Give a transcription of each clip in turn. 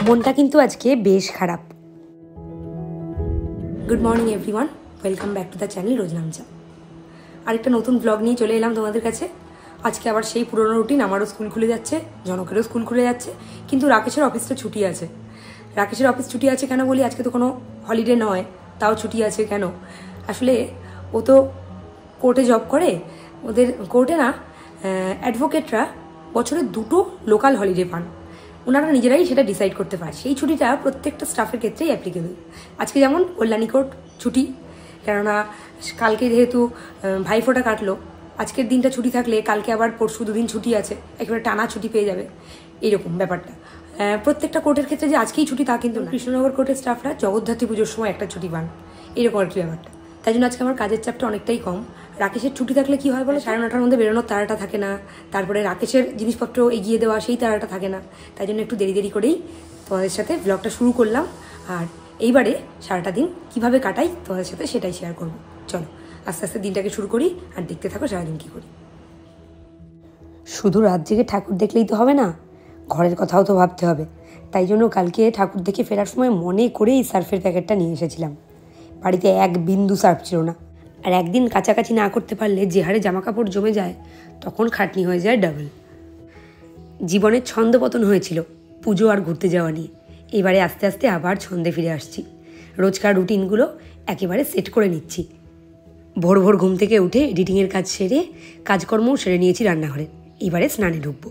মনটা কিন্তু আজকে বেশ খারাপ। Good morning everyone, welcome back to the channel Roznamcha. আরেকটা নতুন ব্লগ নিয়ে চলে এলাম তোমাদের কাছে। আজকে আবার সেই পুরোনো রুটিন, আমারও স্কুল খুলে যাচ্ছে, জনকেরও স্কুল খুলে যাচ্ছে, কিন্তু রাকেশের অফিসটা ছুটি আছে। রাকেশের অফিস ছুটি আছে কেন বলি, আজকে তো কোনো হলিডে নয়, তাও ছুটি আছে কেন? আসলে ও তো কোর্টে জব করে, ওদের কোর্টে না অ্যাডভোকেটরা বছরে 2টো লোকাল হলিডে পান, ওনারা নিজেরাই সেটা ডিসাইড করতে পারে। সেই ছুটিটা প্রত্যেকটা স্টাফের ক্ষেত্রেই অ্যাপ্লিকেবল। আজকে যেমন কল্যাণী কোর্ট ছুটি, কেননা কালকে যেহেতু ভাইফোঁটা কাটলো, আজকের দিনটা ছুটি থাকলে কালকে আবার পরশু 2 দিন ছুটি আছে, একেবারে টানা ছুটি পেয়ে যাবে, এইরকম ব্যাপারটা। প্রত্যেকটা কোর্টের ক্ষেত্রে যে আজকেই ছুটি তা কিন্তু না। কৃষ্ণনগর কোর্টের স্টাফরা জগদ্ধাত্রী পুজোর সময় একটা ছুটি পান, এইরকম আর কি ব্যাপারটা। তাই জন্য আজকে আমার কাজের চাপটা অনেকটাই কম। রাকেশের ছুটি থাকলে কি হয় বলো, 9:30টার মধ্যে বেরোনোর তাড়াটা থাকে না, তারপরে রাকেশের জিনিসপত্র এগিয়ে দেওয়া সেই তাড়াটা থাকে না। তাই জন্য একটু দেরি দেরি করেই তোমাদের সাথে ব্লগটা শুরু করলাম। আর এইবারে সারাটা দিন কিভাবে কাটাই তোমাদের সাথে সেটাই শেয়ার করব। চলো আস্তে আস্তে দিনটাকে শুরু করি আর দেখতে থাকো সারাদিন কী করি। শুধু রাত জেগে ঠাকুর দেখলেই তো হবে না, ঘরের কথাও তো ভাবতে হবে। তাই জন্য কালকে ঠাকুর দেখে ফেরার সময় মনে করেই সার্ফের প্যাকেটটা নিয়ে এসেছিলাম। বাড়িতে 1 বিন্দু সার্ফ ছিল না, আর একদিন কাছাকাছি না করতে পারলে যে হারে জামাকাপড় জমে যায় তখন খাটনি হয়ে যায় ডাবল। জীবনের ছন্দপতন হয়েছিল পুজো আর ঘুরতে যাওয়া নিয়ে, এবারে আস্তে আস্তে আবার ছন্দে ফিরে আসছি। রোজকার রুটিনগুলো একেবারে সেট করে নিচ্ছি। ভোর ভোর ঘুম থেকে উঠে এডিটিংয়ের কাজ সেরে কাজকর্মও সেরে নিয়েছি রান্নাঘরে, এবারে স্নানে ঢুকবো।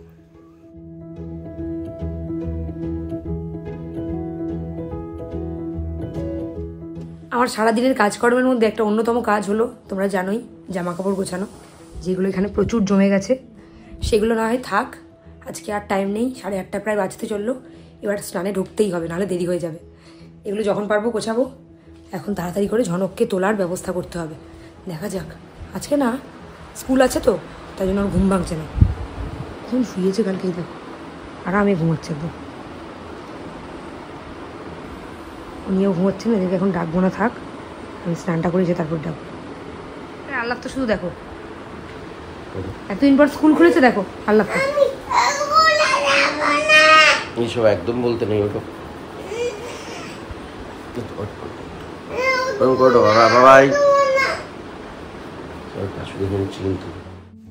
আমার সারাদিনের কাজকর্মের মধ্যে একটা অন্যতম কাজ হলো, তোমরা জানোই, জামা কাপড় গোছানো, যেগুলো এখানে প্রচুর জমে গেছে। সেগুলো না হয় থাক, আজকে আর টাইম নেই, 8:30 প্রায় বাজতে চললো, এবার স্নানে ঢুকতেই হবে, নাহলে দেরি হয়ে যাবে। এগুলো যখন পারবো গোছাবো, এখন তাড়াতাড়ি করে ঝনককে তোলার ব্যবস্থা করতে হবে। দেখা যাক, আজকে না স্কুল আছে তো, তাই জন্য ওর ঘুম ভাঙছে না, এখন শুয়েছে কালকেই তো, আরামে ঘুমাচ্ছে একদম। উনিও ঘুমাচ্ছেন, এদেরকে এখন ডাকবো না, থাক, আমি স্নানটা করেছি তারপর ডাকবো। আল্লাহ তো শুধু দেখো, এতদিন পর স্কুল খুলেছে, দেখো আল্লাহ এইসব একদম বলতে নেই। ওটা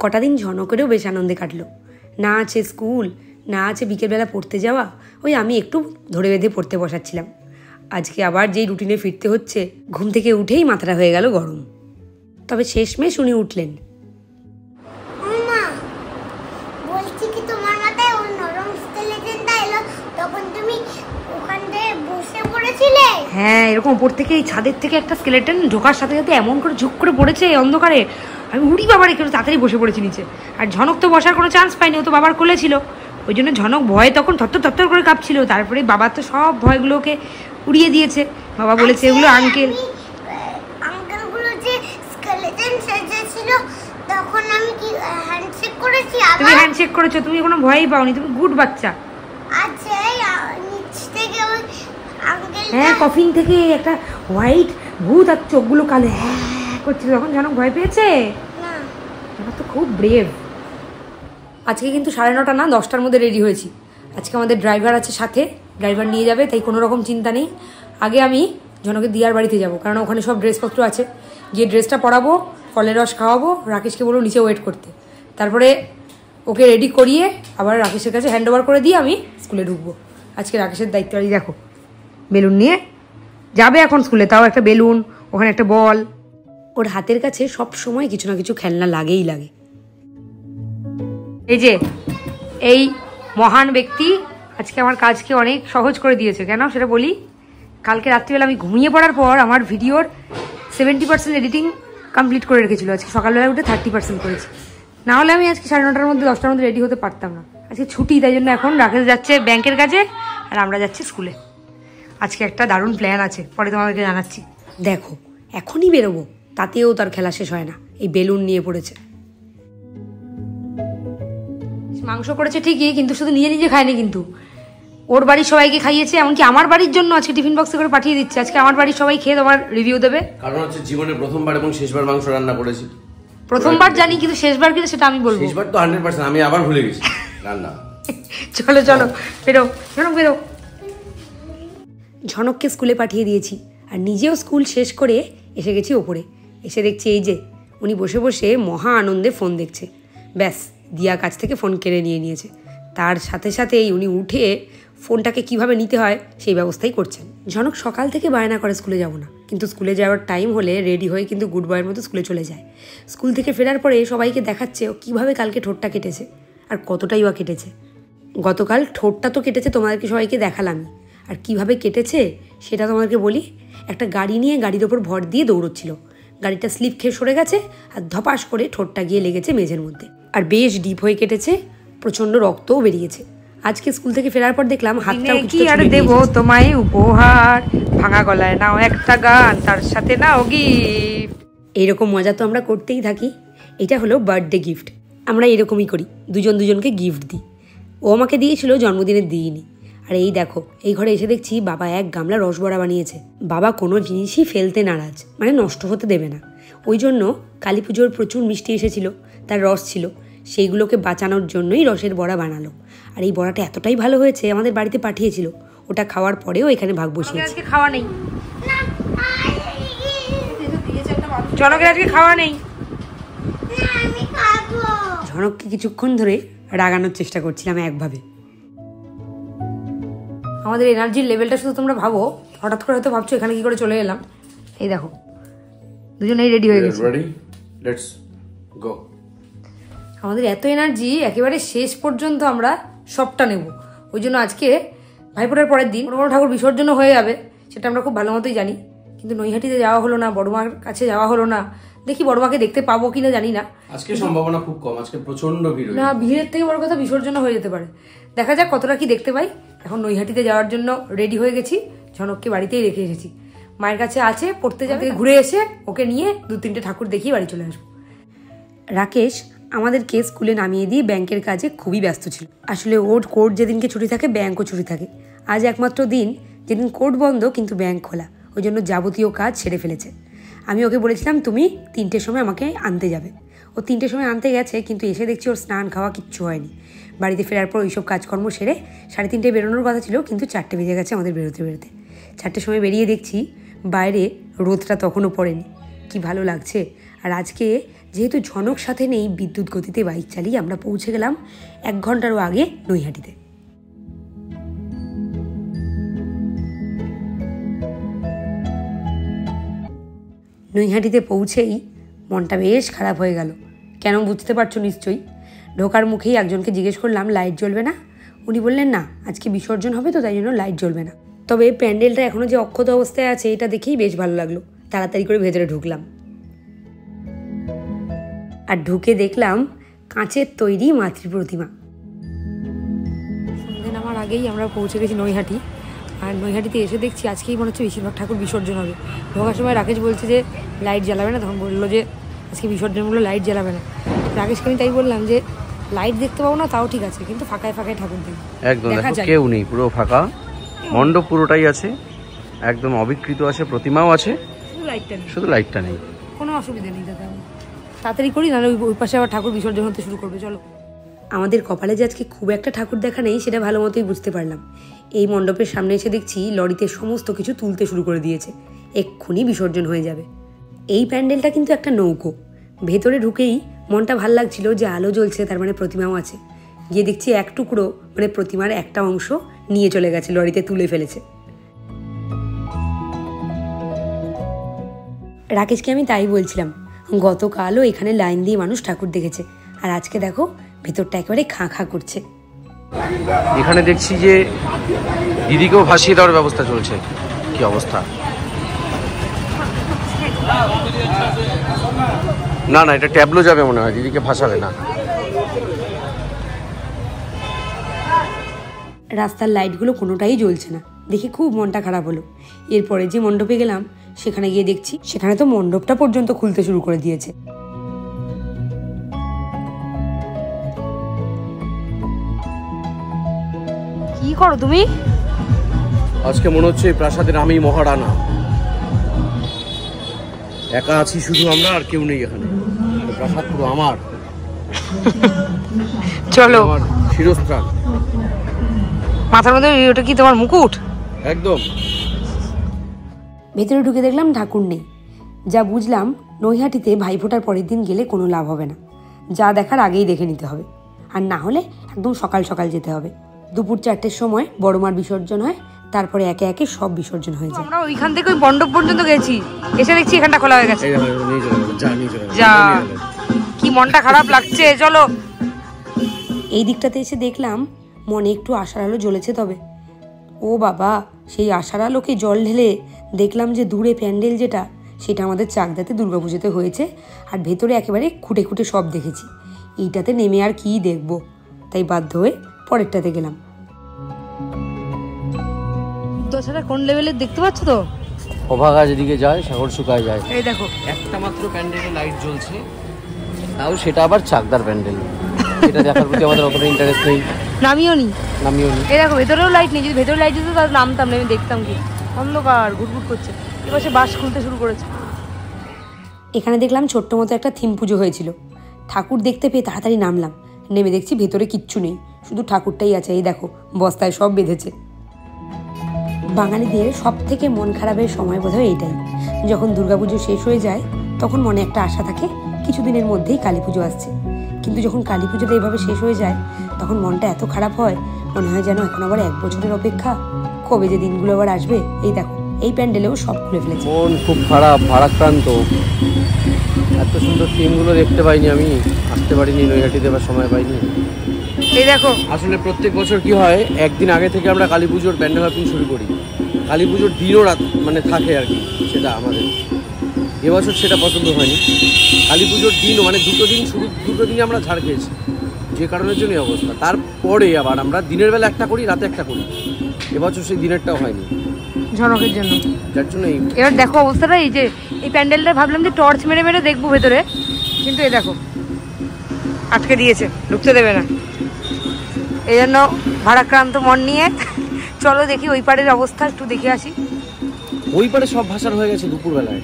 কটা দিন ঝনকেরও বেশ আনন্দে কাটলো। না আছে স্কুল, না আছে বিকেলবেলা পড়তে যাওয়া, ওই আমি একটু ধরে বেঁধে পড়তে বসাচ্ছিলাম। আজকে আবার যেই রুটিনে ফিরতে হচ্ছে, ঘুম থেকে উঠেই মাথাটা হয়ে গেল গরম। তবে শেষমেশ উনি উঠলেন। হ্যাঁ, এরকম উপর থেকে এই ছাদের থেকে একটা স্কেলেটন ঢোকার সাথে সাথে এমন করে ঝুঁক করে পড়েছে অন্ধকারে, আমি উড়ি বাবার একটু তাড়াতাড়ি বসে পড়েছি নিচে। আর ঝনক তো বসার কোনো চান্স পাইনি, ও তো বাবার কোলে ছিল, ওই জন্য ঝনক ভয়ে তখন থরথর করে কাঁপছিল। তারপরে বাবা তো সব ভয়গুলোকে উড়িয়ে দিয়েছে। বাবা বলেছে এগুলো আঙ্কেলগুলো যে স্কেলেটন সেজেছিল, তখন আমি কি হ্যান্ডশেক করেছি। তুমি হ্যান্ডশেক করেছো, তুমি কোনো ভয়ই পাওনি, তুমি গুড বাচ্চা। আচ্ছা, নিচ থেকে ওই আঙ্কেল, হ্যাঁ, কফিন থেকে একটা হোয়াইট ভূত আর চোখগুলো কালো হ্যাঁ করছিল, তখন ঝনক ভয় পেয়েছে না, ঝনক তো খুব ব্রেভ। আজকে কিন্তু 9:30 না 10টার মধ্যে রেডি হয়েছি। আজকে আমাদের ড্রাইভার আছে সাথে, ড্রাইভার নিয়ে যাবে, তাই কোনো রকম চিন্তা নেই। আগে আমি জনকের দিয়ার বাড়িতে যাব, কারণ ওখানে সব ড্রেসপত্র আছে, গিয়ে ড্রেসটা পরাবো, ফলের রস খাওয়াবো, রাকেশকে বলবো নিচে ওয়েট করতে, তারপরে ওকে রেডি করিয়ে আবার রাকেশের কাছে হ্যান্ড ওভার করে দিয়ে আমি স্কুলে ঢুকবো। আজকে রাকেশের দায়িত্ব। আর দেখো বেলুন নিয়ে যাবে এখন স্কুলে, তাও একটা বেলুন, ওখানে একটা বল। ওর হাতের কাছে সব সময় কিছু না কিছু খেলনা লাগেই লাগে। এই যে এই মহান ব্যক্তি আজকে আমার কাজকে অনেক সহজ করে দিয়েছে। কেন সেটা বলি, কালকে রাত্রিবেলা আমি ঘুমিয়ে পড়ার পর আমার ভিডিওর 70% এডিটিং কমপ্লিট করে রেখেছিল, আজকে সকালবেলা উঠে 30% করেছি। না হলে আমি আজকে 9:30টার মধ্যে 10টার মধ্যে রেডি হতে পারতাম না। আজকে ছুটি, তাই জন্য এখন রাকেশ যাচ্ছে ব্যাংকের কাছে আর আমরা যাচ্ছি স্কুলে। আজকে একটা দারুণ প্ল্যান আছে, পরে তোমাদেরকে জানাচ্ছি। দেখো এখনই বেরোবো, তাতেও তার খেলা শেষ হয় না, এই বেলুন নিয়ে পড়েছে। মাংস করেছে ঠিকই, কিন্তু শুধু নিজে নিজে খায়নি, কিন্তু ওর বাড়ির সবাইকে খাইয়েছে, এমনকি আমার বাড়ির জন্য আজকে টিফিন বক্সে করে পাঠিয়ে দিচ্ছে। আজকে আমার বাড়ির সবাই খেয়ে তোমার রিভিউ দেবে, কারণ হচ্ছে জীবনে প্রথমবার এবং শেষবার মাংস রান্না করেছি। প্রথমবার জানি, কিন্তু শেষবার কিনা সেটা আমি বলবো। শেষবার তো 100%, আমি আবার ভুলে গেছি রান্না। চলো চলো বেরো, বেরো বেরো। ঝনককে স্কুলে পাঠিয়ে দিয়েছি আর নিজেও স্কুল শেষ করে এসে গেছি ওপরে। এসে দেখছি এই যে উনি বসে বসে মহা আনন্দে ফোন দেখছে। ব্যাস, দিয়া কাছ থেকে ফোন কেড়ে নিয়েছে। তার সাথে সাথেই উনি উঠে ফোনটাকে কিভাবে নিতে হয় সেই ব্যবস্থাই করছেন। ঝনক সকাল থেকে বায়না করে স্কুলে যাব না, কিন্তু স্কুলে যাওয়ার টাইম হলে রেডি হয়ে কিন্তু গুড বয়ের মতো স্কুলে চলে যায়। স্কুল থেকে ফেরার পরে সবাইকে দেখাচ্ছে ও কীভাবে কালকে ঠোঁটটা কেটেছে আর কতটাই বা কেটেছে। গতকাল ঠোঁটটা তো কেটেছে, তোমাদেরকে সবাইকে দেখালামই। আর কিভাবে কেটেছে সেটা তোমাদেরকে বলি। একটা গাড়ি নিয়ে গাড়ির ওপর ভর দিয়ে দৌড়চ্ছিল, গাড়িটা স্লিপ খেয়ে সরে গেছে আর ধপাস করে ঠোঁটটা গিয়ে লেগেছে মেঝের মধ্যে। আর বেশ ডিপ হয়ে কেটেছে, প্রচণ্ড রক্তও বেরিয়েছে। আজকে স্কুল থেকে ফেরার পর দেখলাম হাতটাও কি আর দেব তোমায় উপহার, ভাঙা গলায় নাও একটা গান, তার সাথে নাও গিফট। এইরকম মজা তো আমরা করতেই থাকি। এটা হলো বার্থডে গিফট। আমরা এরকমই করি, দুজনকে গিফট দিই। ও আমাকে দিয়েছিল, জন্মদিনের দিইনি। আর এই দেখো, এই ঘরে এসে দেখছি বাবা এক গামলা রসবড়া বানিয়েছে। বাবা কোনো জিনিসই ফেলতে নারাজ, মানে নষ্ট হতে দেবে না। ওই জন্য কালী পুজোর প্রচুর মিষ্টি এসেছিল, তার রস ছিল, সেইগুলোকে বাঁচানোর জন্যই রসের বড়া বানালো। আর এই বড়াটা এতটাই ভালো হয়েছে আমাদের বাড়িতে পাঠিয়েছিল। ওটা খাওয়ার পরেও এখানে ভাগ বসিয়েছে। আজকে খাওয়া নেই, ঝনকের আজকে খাওয়া নেই। ঝনককে কিছুক্ষণ ধরে রাগানোর চেষ্টা করছিলাম একভাবে। আমাদের এনার্জির লেভেলটা শুধু তোমরা ভাবো, হঠাৎ করে হয়তো ভাবছো এখানে কি করে চলে এলাম। এই দেখো, দুজনেই রেডি হয়ে গেছে। Let's go. আমাদের এত এনার্জি, একেবারে শেষ পর্যন্ত আমরা সবটা নেব। ওই জন্য আজকে ভাইফোঁটার পরের দিন বড় ঠাকুর বিসর্জন হয়ে যাবে, সেটা আমরা খুব ভালো মতোই জানি। কিন্তু নৈহাটিতে যাওয়া হলো না, বড়মার কাছে যাওয়া হলো না। দেখি বড়মাকে দেখতে পাবো কিনা জানি না। আজকে সম্ভাবনা খুব কম, আজকে প্রচন্ড ভিড়। না, ভিড়ের থেকে বড় কথা বিসর্জন হয়ে যেতে পারে। দেখা যাক কতটা কি দেখতে পাই। এখন নৈহাটিতে যাওয়ার জন্য রেডি হয়ে গেছি, ঝনককে বাড়িতেই রেখে এসেছি। মায়ের কাছে আছে, পড়তে যাবে, ঘুরে এসে ওকে নিয়ে 2-3টে ঠাকুর দেখিয়ে বাড়ি চলে আসবো। রাকেশ আমাদেরকে স্কুলে নামিয়ে দিয়ে ব্যাংকের কাজে খুবই ব্যস্ত ছিল। আসলে ওর কোর্ট যেদিনকে ছুটি থাকে, ব্যাংকও ছুটি থাকে। আজ একমাত্র দিন যেদিন কোর্ট বন্ধ কিন্তু ব্যাংক খোলা, ওই জন্য যাবতীয় কাজ সেরে ফেলেছে। আমি ওকে বলেছিলাম তুমি 3টের সময় আমাকে আনতে যাবে। ও 3টের সময় আনতে গেছে, কিন্তু এসে দেখছি ওর স্নান খাওয়া কিচ্ছু হয়নি। বাড়িতে ফেরার পর ওইসব কাজকর্ম সেরে 3:30 বেরোনোর কথা ছিল, কিন্তু 4টে বেজে গেছে আমাদের বেরোতে। 4টের সময় বেরিয়ে দেখছি বাইরে রোদটা তখনও পড়েনি। কি ভালো লাগছে। আর আজকে যেহেতু ঝনক সাথে নেই, বিদ্যুৎ গতিতে বাইক চালিয়ে আমরা পৌঁছে গেলাম 1 ঘন্টারও আগে নৈহাটিতে। নৈহাটিতে পৌঁছেই মনটা বেশ খারাপ হয়ে গেল। কেন বুঝতে পারছো নিশ্চয়ই। ঢোকার মুখেই একজনকে জিজ্ঞেস করলাম লাইট জ্বলবে না। উনি বললেন না, আজকে বিসর্জন হবে তো, তাই জন্য লাইট জ্বলবে না। তবে প্যান্ডেলটা এখনও যে অক্ষত অবস্থায় আছে এটা দেখেই বেশ ভালো লাগলো। তাড়াতাড়ি করে ভেতরে ঢুকলাম। আর ঢুকে দেখলাম কাঁচের তৈরি মাতৃ প্রতিমা। সন্ধ্যে নামার আগেই আমরা পৌঁছে গেছি নৈহাটি। আর নৈহাটিতে এসে দেখছি আজকেই মনে হচ্ছে বেশিরভাগ ঠাকুর বিসর্জন হবে। ঢোকার সময় রাকেশ বলছে যে লাইট জ্বালাবে না, তখন বললো যে আজকে বিসর্জনগুলো লাইট জ্বালাবে না। রাকেশকে আমি তাই বললাম যে লাইট দেখতে পাবো না তাও ঠিক আছে, কিন্তু ফাঁকায় ফাঁকায় ঠাকুর দেখি। একদম কেউ নেই, পুরো ফাঁকা মণ্ডপ পুরোটাই আছে, একদম অবিকৃত আছে, প্রতিমাও আছে, শুধু লাইটটা নেই। কোনো অসুবিধা নেই দাদা, তাড়াতাড়ি করি, নাহলে ওই পাশে আবার ঠাকুর বিসর্জন হতে শুরু করবে। চলো। আমাদের কপালে যে আজকে খুব একটা ঠাকুর দেখা নেই সেটা ভালো মতোই বুঝতে পারলাম। এই মণ্ডপের সামনে এসে দেখছি লরিতে সমস্ত কিছু তুলতে শুরু করে দিয়েছে, এক্ষুনি বিসর্জন হয়ে যাবে। এই প্যান্ডেলটা কিন্তু একটা নৌকো। ভেতরে ঢুকেই মনটা ভাল লাগছিল যে আলো জ্বলছে, তার মানে প্রতিমাও আছে। গিয়ে দেখছি এক টুকরো, মানে প্রতিমার একটা অংশ নিয়ে চলে গেছে, লরিতে তুলে ফেলেছে। রাকেশকে আমি তাই বলছিলাম, গতকালও এখানে লাইন দিয়ে মানুষ ঠাকুর দেখেছে, আর আজকে দেখো ভেতরটা একেবারে খাঁ খাঁ করছে। এখানে দেখছি যে দিদিকেও ভাসিয়ে দেওয়ার ব্যবস্থা চলছে। কি অবস্থা! না না, এটা ট্যাবলো যাবে মনে হয়, দিদিকে ভাসাবে না। রাস্তার লাইটগুলো কোনোটাই জ্বলছে না, দেখে খুব মনটা খারাপ হলো। এরপরে যে মণ্ডপে গেলাম সেখানে গিয়ে দেখছি সেখানে তো মণ্ডপটা পর্যন্ত খুলতে শুরু করে দিয়েছে। কি করো তুমি? আজকে মনে হচ্ছে এই প্রাসাদের আমি মহারানা, একা আছি শুধু আমরা, আর কেউ নেই এখানে। প্রাসাদ পুরো আমার। চলো। আমার শিরস্ত্রাণ। মাথার মধ্যে ওটা কি তোমার মুকুট? একদম। ভেতরে ঢুকে দেখলাম ঠাকুর নেই। যা বুঝলাম নৈহাটিতে ভাইফোঁটার পরের দিন গেলে কোনো লাভ হবে না, যা দেখার আগেই দেখে নিতে হবে, আর না হলে একদম সকাল সকাল যেতে হবে। দুপুর 4টের সময় বড় মার বিসর্জন হয়, তারপরে একে একে সব বিসর্জন হয়ে যায়। আমরা ওইখান থেকে ওই মণ্ডপ পর্যন্ত গেছি, এসে দেখছি এখানটা খোলা হয়ে গেছে। যা কি মনটা খারাপ লাগছে। চলো এই দিকটাতে এসে দেখলাম মনে একটু আশার আলো জ্বলেছে। তবে ও বাবা, সেই আশার আলোকে জল ঢেলে দেখলাম যে দূরে প্যান্ডেল যেটা, সেটা আমাদের চাকদাতে দুর্গাপুজোতে হয়েছে, আর ভেতরে একেবারে খুঁটে খুঁটে সব দেখেছি। এইটাতে নেমে আর কি দেখবো, তাই বাধ্য হয়ে পরেরটাতে গেলাম। দশটা কোন লেভেলের দেখতে পাচ্ছ তো? অভাগা যেদিকে যায় সাগর শুকায় যায়। এই দেখো একটা মাত্র প্যান্ডেলে লাইট জ্বলছে, তাও সেটা আবার চাকদার প্যান্ডেল। এটা দেখার প্রতি আমাদের অতটা ইন্টারেস্ট নেই, নামিও নি। এই দেখো ভেতরেও লাইট নেই, যদি ভেতরে লাইট দিত তাহলে নামতাম না, আমি দেখতাম কি অন্ধকার ঘুটঘুট করছে। এবার সে বাস খুলতে শুরু করেছে। এখানে দেখলাম ছোট্ট মতো একটা থিম পুজো হয়েছিল। ঠাকুর দেখতে পেয়ে তাড়াতাড়ি নামলাম, নেমে দেখছি ভেতরে কিচ্ছু নেই, শুধু ঠাকুরটাই আছে। এই দেখো বস্তায় সব বেঁধেছে। বাঙালিদের সব থেকে মন খারাপের সময় বোধহয় এইটাই, যখন দুর্গাপুজো শেষ হয়ে যায় তখন মনে একটা আশা থাকে কিছুদিনের মধ্যেই কালী পুজো আসছে। কিন্তু যখন কালী পুজোটা এইভাবে শেষ হয়ে যায় তখন মনটা এত খারাপ হয়, মনে হয় যেন এখন আবার 1 বছরের অপেক্ষা, কবে যে দিনগুলো আবার আসবে। এই দেখো এই প্যান্ডেলেও সব খুলে ফেলেছে। মন খুব খারাপ, ভারাক্রান্ত। এত সুন্দর থিমগুলো দেখতে পাইনি, আমি আসতে পারিনি নৈহাটিতে, বা সময় পাইনি। এই দেখো আসলে প্রত্যেক বছর কি হয়, একদিন আগে থেকে আমরা কালী পুজোর প্যান্ডেল ওপেনিং শুরু করি। কালী পুজোর দিনও রাত মানে থাকে আর কি, সেটা আমাদের এবছর সেটা পছন্দ হয়নি। কালী পুজোর দিনও মানে দুটো দিন আমরা ছাড় খেয়েছি, যে কারণের জন্য এই অবস্থা। তারপরে আবার আমরা দিনের বেলা একটা করি, রাতে একটা করি। এবছর সেই দিনেরটাও হয়নি ঝনকের জন্য, যার জন্য। এবার দেখো অবস্থাটা, এই যে এই প্যান্ডেলটা ভাবলাম যে টর্চ মেরে মেরে দেখবো ভেতরে, কিন্তু এই দেখো আটকে দিয়েছে, ঢুকতে দেবে না। এই জন্য ভারাক্রান্ত মন নিয়ে চলো দেখি ওই পাড়ের অবস্থা, একটু দেখে আসি। ওই পারে সব ভাষার হয়ে গেছে দুপুরবেলায়।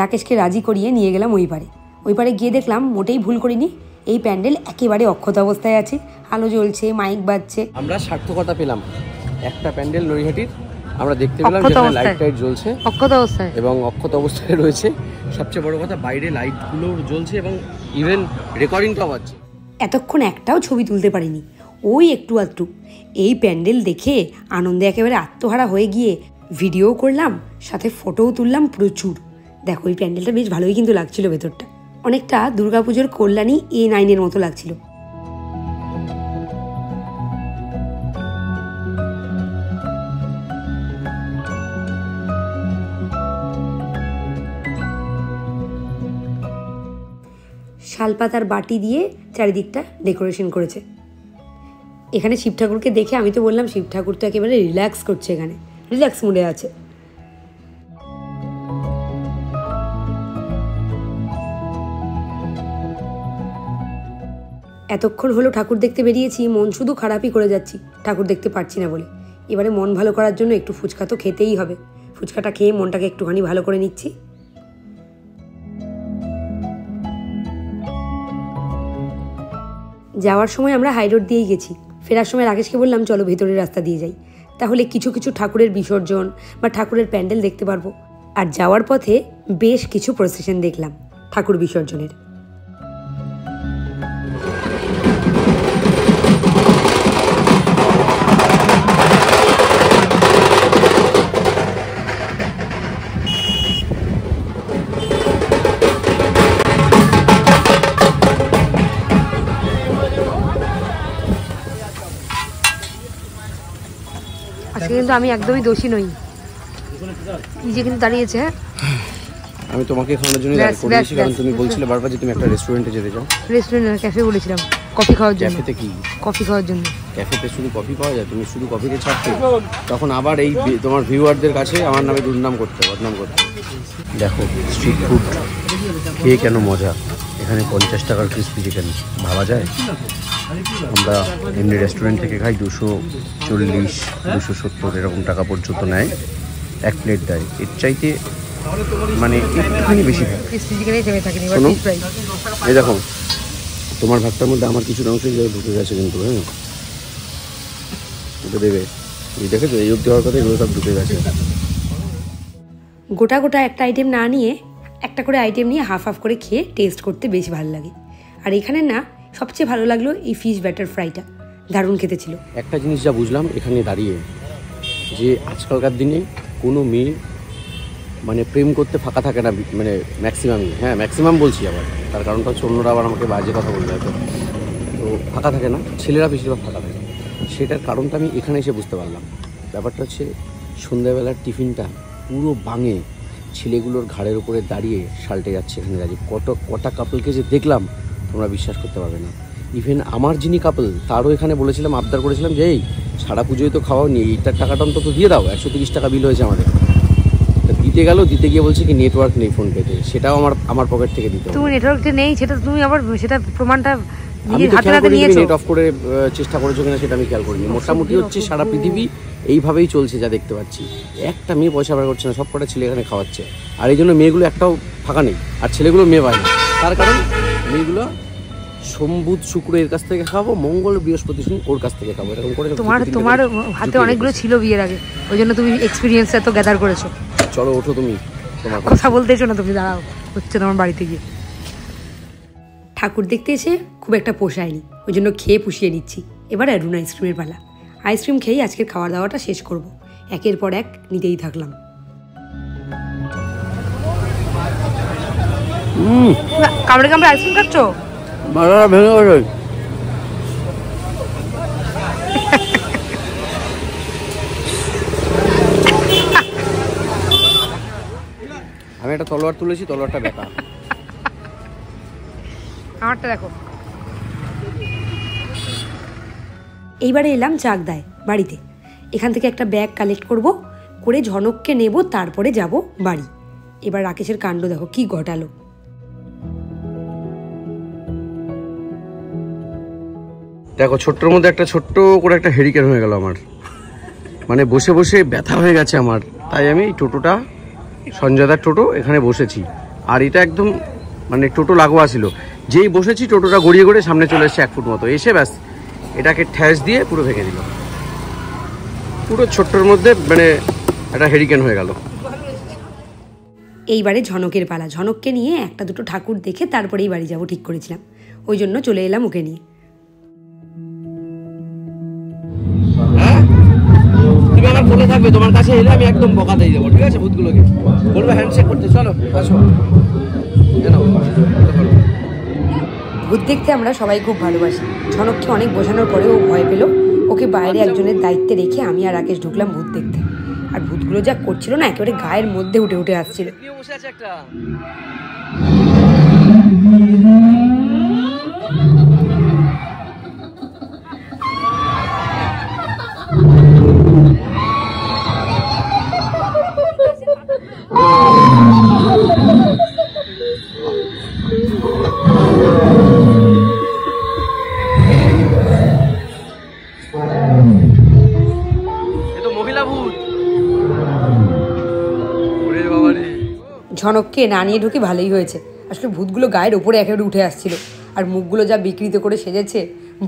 রাকেশকে রাজি করিয়ে নিয়ে গেলাম ওই পারে গিয়ে দেখলাম মোটেই ভুল করিনি, এই প্যান্ডেল একেবারে অক্ষত অবস্থায় আছে, আলো জ্বলছে, মাইক বাজছে। আমরা সার্থকতা পেলাম, একটা প্যান্ডেল নৈহাটির আমরা দেখতে পেলাম যেখানে লাইট টাইট জ্বলছে অক্ষত অবস্থায়, এবং অক্ষত অবস্থায় রয়েছে। সবচেয়ে বড় কথা, বাইরে লাইটগুলো জ্বলছে এবং ইভেন রেকর্ডিংটাও হচ্ছে। এতক্ষণ একটাও ছবি তুলতে পারিনি, ওই একটু আধটু। এই প্যান্ডেল দেখে আনন্দে একেবারে আত্মহারা হয়ে গিয়ে ভিডিও করলাম, সাথে ফটোও তুললাম প্রচুর। দেখো এই প্যান্ডেলটা বেশ ভালোই কিন্তু লাগছিল, ভেতরটা অনেকটা দুর্গাপুজোর কল্যাণী A9 মতো লাগছিল। শালপাতার বাটি দিয়ে চারিদিকটা ডেকোরেশন করেছে। এখানে শিব ঠাকুরকে দেখে আমি তো বললাম শিব ঠাকুর তো একেবারে রিল্যাক্স করছে, এখানে রিল্যাক্স মুডে আছে। এতক্ষণ হলো ঠাকুর দেখতে বেরিয়েছি, মন শুধু খারাপই করে যাচ্ছি ঠাকুর দেখতে পারছি না বলে। এবারে মন ভালো করার জন্য একটু ফুচকা তো খেতেই হবে, ফুচকাটা খেয়ে মনটাকে একটুখানি ভালো করে নিচ্ছি। যাওয়ার সময় আমরা হাই রোড দিয়েই গেছি, ফেরার সময় রাকেশকে বললাম চলো ভেতরের রাস্তা দিয়ে যাই, তাহলে কিছু কিছু ঠাকুরের বিসর্জন বা ঠাকুরের প্যান্ডেল দেখতে পারবো। আর যাওয়ার পথে বেশ কিছু প্রসেশন দেখলাম ঠাকুর বিসর্জনের। আজকে কিন্তু আমি একদমই দোষী নই, নিজে কিন্তু দাঁড়িয়েছে। আমি তোমাকে খাওয়ানোর জন্য দাঁড় করিয়েছি, কারণ তুমি বলছিলে বারবার যে তুমি একটা রেস্টুরেন্টে যেতে চাও। রেস্টুরেন্ট না, ক্যাফে বলেছিলাম, কফি খাওয়ার জন্য। ক্যাফেতে কি? কফি খাওয়ার জন্য। ক্যাফেতে শুধু কফি পাওয়া যায়? তুমি শুধু কফিতে ছাড়তে, তখন আবার এই তোমার ভিউয়ারদের কাছে আমার নামে দুর্নাম করতে, বদনাম করতে। দেখো স্ট্রিট ফুড খেয়ে কেন মজা, এখানে 50 টাকার ক্রিসপি চিকেন, ভাবা যায়? আমরা এমনি রেস্টুরেন্ট থেকে খাই 240, 270 এরকম টাকা পর্যন্ত নেয়, এক প্লেট দেয়। এর চাইতে মানে একটুখানি বেশি থাকে। শোনো, এই দেখো তোমার ভাগটার মধ্যে আমার কিছু অংশ ঢুকে গেছে কিন্তু, হ্যাঁ ওটা দেবে। এই দেখেছো এই অবধি হওয়ার কথা, এগুলো সব ঢুকে গেছে। গোটা গোটা একটা আইটেম না নিয়ে একটা করে আইটেম নিয়ে হাফ হাফ করে খেয়ে টেস্ট করতে বেশ ভালো লাগে। আর এখানে না সবচেয়ে ভালো লাগলো এই ফিশ ব্যাটার ফ্রাইটা, দারুণ খেতে ছিল। একটা জিনিস যা বুঝলাম এখানে দাঁড়িয়ে, যে আজকালকার দিনে কোনো মেয়ে মানে প্রেম করতে ফাঁকা থাকে না, মানে ম্যাক্সিমামই, হ্যাঁ ম্যাক্সিমাম বলছি, আবার তার কারণটা হচ্ছে অন্যরা আবার আমাকে বাজে কথা বলবে হয়তো, তো ফাঁকা থাকে না, ছেলেরা বেশিরভাগ ফাঁকা থাকে। সেটার কারণটা আমি এখানে এসে বুঝতে পারলাম। ব্যাপারটা হচ্ছে সন্ধ্যাবেলার টিফিনটা পুরো বাঙে ছেলেগুলোর ঘাড়ের উপরে দাঁড়িয়ে সাল্টে যাচ্ছে এখানে দাঁড়িয়ে। কটা কাপলকে যে দেখলাম তোমরা বিশ্বাস করতে পারবে না। ইভেন আমার যিনি কাপল তারও এখানে বলেছিলাম, আবদার করেছিলাম যে এই সারা পুজোয় তো খাওয়া নিয়ে এইটার টাকাটা অন্তত দিয়ে দাও, 130 টাকা বিল হয়েছে আমাদের। দিতে গেল, দিতে গিয়ে বলছে কি নেটওয়ার্ক নেই ফোন পেতে, সেটাও আমার পকেট থেকে দিতে হবে। তুমি নেটওয়ার্ক নেই সেটা তুমি আবার সেটা প্রমাণটা আমি তো খেয়াল করিনি নেট অফ করে চেষ্টা করেছো কিনা সেটা আমি খেয়াল করিনি। মোটামুটি হচ্ছে সারা পৃথিবী এইভাবেই চলছে যা দেখতে পাচ্ছি। একটা মেয়ে পয়সা বার করছে না, সব কটা ছেলে এখানে খাওয়াচ্ছে। আর এই জন্য মেয়েগুলো একটাও ফাঁকা নেই, আর ছেলেগুলো মেয়ে পায় না। তার কারণ মেয়েগুলো সোম বুধ শুক্র এর কাছ থেকে খাবো, মঙ্গল বৃহস্পতি শনি ওর কাছ থেকে খাবো, এরকম করে। তোমার হাতে অনেকগুলো ছিল বিয়ের আগে, ওই জন্য তুমি এক্সপিরিয়েন্স এত গ্যাদার করেছো। চলো ওঠো, তুমি তোমার কথা বলতেছো না, তুমি দাঁড়াও, হচ্ছে তোমার বাড়িতে গিয়ে। ঠাকুর দেখতে এসে খুব একটা পোষায়নি, ওই জন্য খেয়ে পুষিয়ে নিচ্ছি। এবার অ্যাডুন আইসক্রিমের পালা। আইসক্রিম খেয়েই আজকের খাওয়া দাওয়াটা শেষ করব। একের পর এক নিতেই থাকলাম। কামড়ে কামড়ে আইসক্রিম খাচ্ছ? আমি একটা তলোয়ার তুলেছি, তলোয়ারটা বেঁকা। আমারটা দেখো। এইবারে এলাম চাকদায় বাড়িতে। এখান থেকে একটা ব্যাগ কালেক্ট করব, করে ঝনককে নেব, তারপরে যাব বাড়ি। এবার রাকেশের কাণ্ড দেখো কি ঘটালো। দেখো ছোট্টর মধ্যে একটা ছোট্ট করে একটা হেরিকেন হয়ে গেল আমার, মানে বসে বসে ব্যথা হয়ে গেছে আমার। তাই আমি টোটোটা, সঞ্জয়দার টোটো, এখানে বসেছি। আর এটা একদম মানে টোটো লাগোয়া ছিল, যেই বসেছি টোটোটা গড়িয়ে গড়িয়ে সামনে চলে এসেছে 1 ফুট মতো, এসে ব্যাস এটাকে ঠ্যাস দিয়ে পুরো ভেঙে দিল। পুরো ছোট্টর মধ্যে মানে একটা হেরিকেন হয়ে গেল। এইবারে ঝনকের পালা। ঝনককে নিয়ে একটা দুটো ঠাকুর দেখে তারপরেই বাড়ি যাব ঠিক করেছিলাম, ওই জন্য চলে এলাম ওকে নিয়ে। তুমি আমার বলে থাকবে, তোমার কাছে এলে আমি একদম বকা দিয়ে দেবো, ঠিক আছে? ভূতগুলোকে বলবো হ্যান্ডশেক করতে, চলো আসো। ভূত দেখতে আমরা সবাই খুব ভালোবাসি। ঝনককে অনেক বোঝানোর পরে ও ভয় পেল। ওকে বাইরে একজনের দায়িত্বে রেখে আমি আর রাকেশ ঢুকলাম ভূত দেখতে। আর ভূতগুলো যা করছিল না, একেবারে গায়ের মধ্যে উঠে উঠে আসছিল। ঝনককে না নিয়ে ঢুকে ভালোই হয়েছে। আসলে ভূতগুলো গায়ের ওপরে একেবারে উঠে আসছিল, আর মুখগুলো যা বিকৃত করে সেজেছে,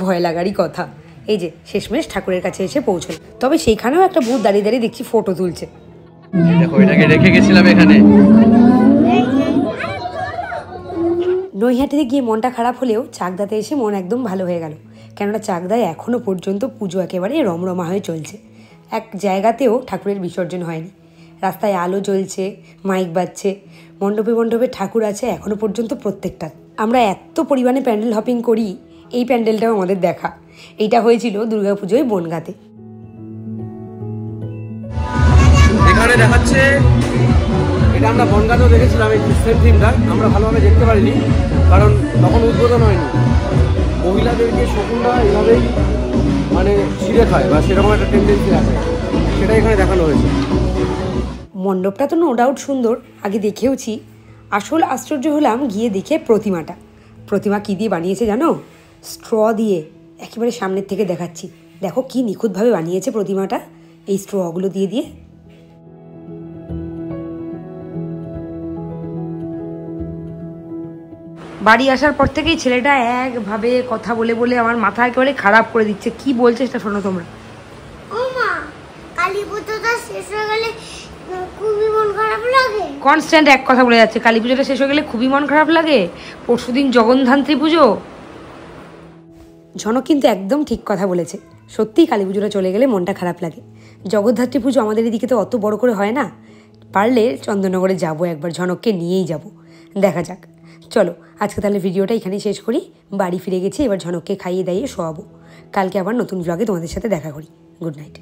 ভয় লাগারই কথা। এই যে শেষমেশ ঠাকুরের কাছে এসে পৌঁছল। তবে সেইখানেও একটা ভূত দাঁড়িয়ে দাঁড়িয়ে দেখছি ফটো তুলছে। দেখো এটাকে রেখে গেছিলাম এখানে। নৈহাটিতে গিয়ে মনটা খারাপ হলেও চাকদাতে এসে মন একদম ভালো হয়ে গেল। কেননা চাকদায় এখনও পর্যন্ত পুজো একেবারে রমরমা হয়ে চলছে। এক জায়গাতেও ঠাকুরের বিসর্জন হয়নি। রাস্তায় আলো জ্বলছে, মাইক বাজছে, মণ্ডপে মণ্ডপে ঠাকুর আছে এখনও পর্যন্ত প্রত্যেকটা। আমরা এত পরিমাণে প্যান্ডেল হপিং করি, এই প্যান্ডেলটাও আমাদের দেখা। এইটা হয়েছিল দুর্গাপুজোয় বনগাঁতে। এখানে দেখাচ্ছে, এটা আমরা বনগাঁতেও দেখেছিলাম এই সেম থিমটা, আমরা ভালোভাবে দেখতে পারিনি কারণ তখন উদ্বোধন হয়নি। মহিলাদেরকে শকুনরা এভাবেই মানে ছিঁড়ে খায় বা সেরকম একটা টেন্ডেন্সি আছে, সেটা এখানে দেখানো হয়েছে। মণ্ডপটা তো নো ডাউট সুন্দর, আগে দেখেওছি। আসল আশ্চর্য হলাম গিয়ে দেখে প্রতিমাটা। প্রতিমা কী দিয়ে বানিয়েছে জানো? স্ট্র দিয়ে। একেবারে সামনের থেকে দেখাচ্ছি, দেখো কি নিখুঁতভাবে বানিয়েছে প্রতিমাটা এই স্ট্রগুলো দিয়ে দিয়ে। বাড়ি আসার পর থেকেই ছেলেটা একভাবে কথা বলে বলে আমার মাথা একেবারে খারাপ করে দিচ্ছে। কি বলছে সেটা শোনো তোমরা। শেষ হয়ে গেলে খুবই মন খারাপ লাগে। কনস্ট্যান্ট এক কথা বলে যাচ্ছে, কালী পুজোটা শেষ হয়ে গেলে খুবই মন খারাপ লাগে, পরশুদিন জগন্ধাত্রী পুজো। ঝনক কিন্তু একদম ঠিক কথা বলেছে, সত্যিই কালী পুজোটা চলে গেলে মনটা খারাপ লাগে। জগদ্ধাত্রী পুজো আমাদের এদিকে তো অত বড় করে হয় না, পারলে চন্দননগরে যাবো একবার, ঝনককে নিয়েই যাব, দেখা যাক। চলো আজকে তাহলে ভিডিওটা এখানেই শেষ করি, বাড়ি ফিরে গেছি, এবার ঝনককে খাইয়ে দাইয়ে শোয়াবো। কালকে আবার নতুন ব্লগে তোমাদের সাথে দেখা করি। Good night.